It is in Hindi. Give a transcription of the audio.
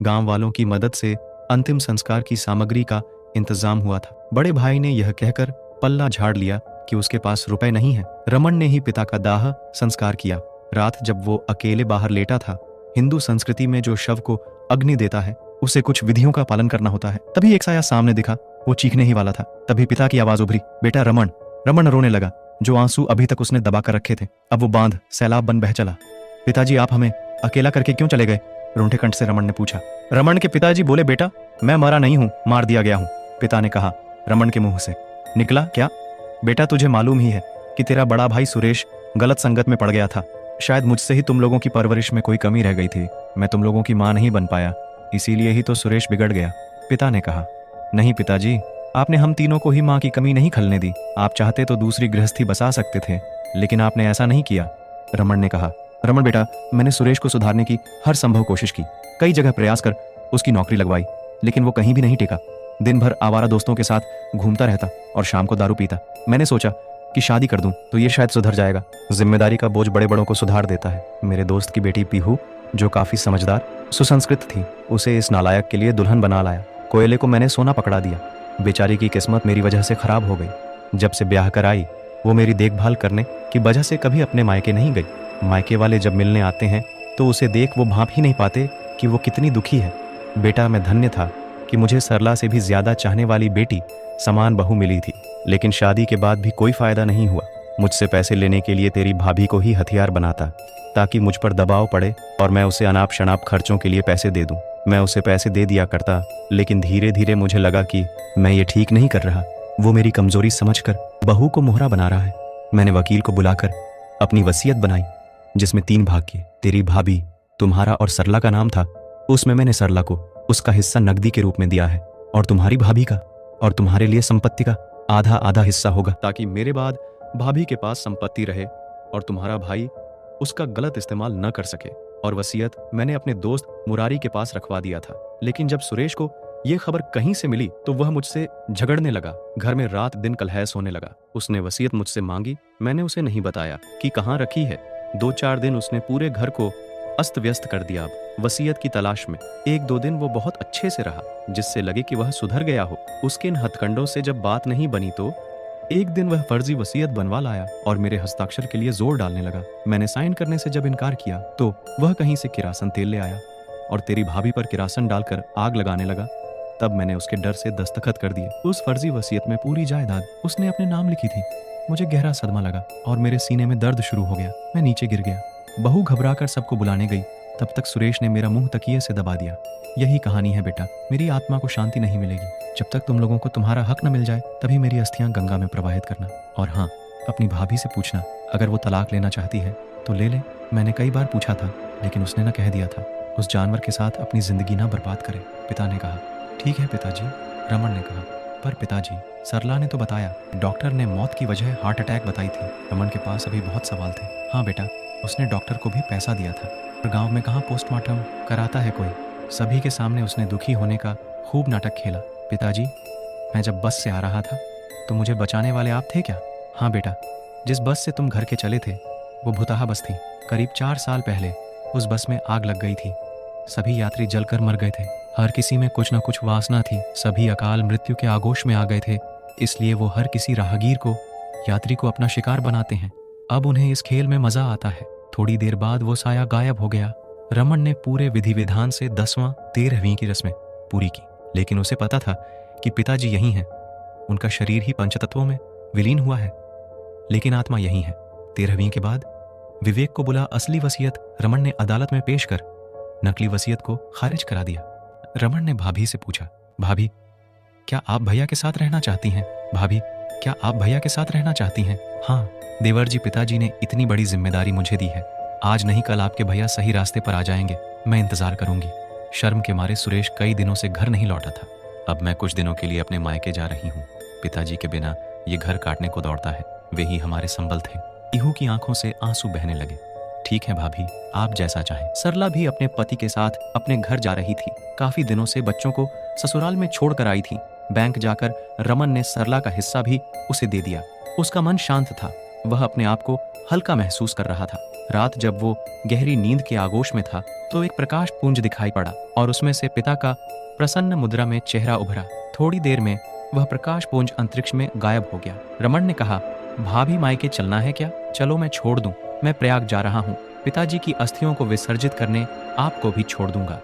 गांव वालों की मदद से अंतिम संस्कार की सामग्री का इंतजाम हुआ था। बड़े भाई ने यह कहकर पल्ला झाड़ लिया कि उसके पास रुपए नहीं है। रमन ने ही पिता का दाह संस्कार किया। रात जब वो अकेले बाहर लेटा था, हिंदू संस्कृति में जो शव को अग्नि देता है उसे कुछ विधियों का पालन करना होता है। तभी एक साया सामने दिखा, वो चीखने ही वाला था। तभी पिता की आवाज उभरी, बेटा रमन। रमन रोने लगा। जो आंसू अभी तक उसने दबा कर रखे थे, अब वो बांध सैलाब बन बह चला। पिताजी, आप हमें अकेला करके क्यों चले गए? रूंठे कंठ से रमन ने पूछा। रमन के पिताजी बोले, बेटा मैं मरा नहीं हूं, मार दिया गया हूं। पिता ने कहा। रमन के मुंह से निकला, क्या? बेटा तुझे मालूम ही है कि तेरा बड़ा भाई सुरेश गलत संगत में पड़ गया था। शायद मुझसे ही तुम लोगों की परवरिश में कोई कमी रह गई थी। मैं तुम लोगों की मां नहीं बन पाया, इसीलिए ही तो सुरेश बिगड़ गया। पिता ने कहा। नहीं पिताजी, आपने हम तीनों को ही मां की कमी नहीं खलने दी। आप चाहते तो दूसरी गृहस्थी बसा सकते थे, लेकिन आपने ऐसा नहीं किया। रमन ने कहा। रमन बेटा, मैंने सुरेश को सुधारने की हर संभव कोशिश की, कई जगह प्रयास कर उसकी नौकरी लगवाई, लेकिन वो कहीं भी नहीं टिका। दिन भर आवारा दोस्तों के साथ घूमता रहता और शाम को दारू पीता। मैंने सोचा कि शादी कर दूं तो ये शायद सुधर जाएगा। जिम्मेदारी का बोझ बड़े बड़ों को सुधार देता है। मेरे दोस्त की बेटी पीहू, जो काफी समझदार सुसंस्कृत थी, उसे इस नालायक के लिए दुल्हन बना लाया। कोयले को मैंने सोना पकड़ा दिया। बेचारी की किस्मत मेरी वजह से खराब हो गई। जब से ब्याह कर आई, वो मेरी देखभाल करने की वजह से कभी अपने मायके नहीं गई। मायके वाले जब मिलने आते हैं तो उसे देख वो भांप ही नहीं पाते कि वो कितनी दुखी है। बेटा, मैं धन्य था कि मुझे सरला से भी ज्यादा चाहने वाली बेटी समान बहू मिली थी, लेकिन शादी के बाद भी कोई फायदा नहीं हुआ। मुझसे पैसे लेने के लिए तेरी भाभी को ही हथियार बनाता, ताकि मुझ पर दबाव पड़े और मैं उसे अनाप शनाप खर्चों के लिए पैसे दे दूं। मैं उसे पैसे दे दिया करता, लेकिन धीरे धीरे मुझे लगा कि मैं ये ठीक नहीं कर रहा। वो मेरी कमजोरी समझकर बहू को मोहरा बना रहा है। मैंने वकील को बुलाकर अपनी वसीयत बनाई, जिसमें 3 भाग की तेरी भाभी, तुम्हारा और सरला का नाम था। उसमें मैंने सरला को उसका हिस्सा नकदी के रूप में दिया है, और तुम्हारी भाभी का और तुम्हारे लिए संपत्ति का आधा आधा हिस्सा होगा, ताकि मेरे बाद भाभी के पास संपत्ति रहे और तुम्हारा भाई उसका गलत इस्तेमाल न कर सके। और वसीयत मैंने अपने दोस्त मुरारी के पास रखवा दिया था। लेकिन जब सुरेश को यह खबर कहीं से मिली तो वह मुझसे झगड़ने लगा। घर में रात दिन कलह होने लगा। उसने वसीयत मुझसे मांगी, मैंने उसे नहीं बताया कि कहाँ रखी है। 2-4 दिन उसने पूरे घर को अस्त व्यस्त कर दिया। अब वसीयत की तलाश में 1-2 दिन वो बहुत अच्छे से रहा, जिससे लगे कि वह सुधर गया हो। उसके इन हथकंडों से जब बात नहीं बनी तो एक दिन वह फर्जी वसीयत बनवा लाया और मेरे हस्ताक्षर के लिए जोर डालने लगा। मैंने साइन करने से जब इनकार किया तो वह कहीं से किरासन तेल ले आया और तेरी भाभी पर किरासन डालकर आग लगाने लगा। तब मैंने उसके डर से दस्तखत कर दिए। उस फर्जी वसीयत में पूरी जायदाद उसने अपने नाम लिखी थी। मुझे गहरा सदमा लगा और मेरे सीने में दर्द शुरू हो गया। मैं नीचे गिर गया। बहू घबराकर सबको बुलाने गई, तब तक सुरेश ने मेरा मुंह तकिए से दबा दिया। यही कहानी है बेटा, मेरी आत्मा को शांति नहीं मिलेगी जब तक तुम लोगों को तुम्हारा हक न मिल जाए। तभी मेरी अस्थियां गंगा में प्रवाहित करना। और हाँ, अपनी भाभी से पूछना, अगर वो तलाक लेना चाहती है तो ले ले। मैंने कई बार पूछा था, लेकिन उसने न कह दिया था उस जानवर के साथ अपनी जिंदगी ना बर्बाद करे। पिता ने कहा। ठीक है पिताजी, रमन ने कहा। पर पिताजी, सरला ने तो बताया, डॉक्टर ने मौत की वजह हार्ट अटैक बताई थी। रमन के पास अभी बहुत सवाल थे। हाँ बेटा, उसने डॉक्टर को भी पैसा दिया था, पर गांव में कहाँ पोस्टमार्टम कराता है कोई। सभी के सामने उसने दुखी होने का खूब नाटक खेला। पिताजी, मैं जब बस से आ रहा था तो मुझे बचाने वाले आप थे क्या? हाँ बेटा, जिस बस से तुम घर के चले थे वो भुताहा बस थी। करीब 4 साल पहले उस बस में आग लग गई थी। सभी यात्री जलकर मर गए थे। हर किसी में कुछ न कुछ वासना थी। सभी अकाल मृत्यु के आगोश में आ गए थे। इसलिए वो हर किसी राहगीर को, यात्री को अपना शिकार बनाते हैं। अब उन्हें इस खेल में मजा आता है। थोड़ी देर बाद वो साया गायब हो गया। रमन ने पूरे विधि विधान से 10वां 13वीं की रस्में पूरी की, लेकिन उसे पता था कि पिताजी यही हैं। उनका शरीर ही पंचतत्वों में विलीन हुआ है, लेकिन आत्मा यही है। 13वीं के बाद विवेक को बुला असली वसीयत रमन ने अदालत में पेश कर नकली वसीयत को खारिज करा दिया। रमन ने भाभी से पूछा, भाभी क्या आप भैया के साथ रहना चाहती हैं? भाभी, क्या आप भैया के साथ रहना चाहती हैं? हाँ देवर जी, पिताजी ने इतनी बड़ी जिम्मेदारी मुझे दी है। आज नहीं कल आपके भैया सही रास्ते पर आ जाएंगे। मैं इंतजार करूंगी। शर्म के मारे सुरेश कई दिनों से घर नहीं लौटा था। अब मैं कुछ दिनों के लिए अपने मायके जा रही हूँ। पिताजी के बिना ये घर काटने को दौड़ता है। वे ही हमारे संबल थे। इहू की आंखों से आंसू बहने लगे। ठीक है भाभी, आप जैसा चाहें। सरला भी अपने पति के साथ अपने घर जा रही थी। काफी दिनों से बच्चों को ससुराल में छोड़ कर आई थी। बैंक जाकर रमन ने सरला का हिस्सा भी उसे दे दिया। उसका मन शांत था। वह अपने आप को हल्का महसूस कर रहा था। रात जब वो गहरी नींद के आगोश में था तो एक प्रकाश पुंज दिखाई पड़ा और उसमें से पिता का प्रसन्न मुद्रा में चेहरा उभरा। थोड़ी देर में वह प्रकाश पुंज अंतरिक्ष में गायब हो गया। रमण ने कहा, भाभी मायके चलना है क्या? चलो मैं छोड़ दूं, मैं प्रयाग जा रहा हूं। पिताजी की अस्थियों को विसर्जित करने आपको भी छोड़ दूंगा।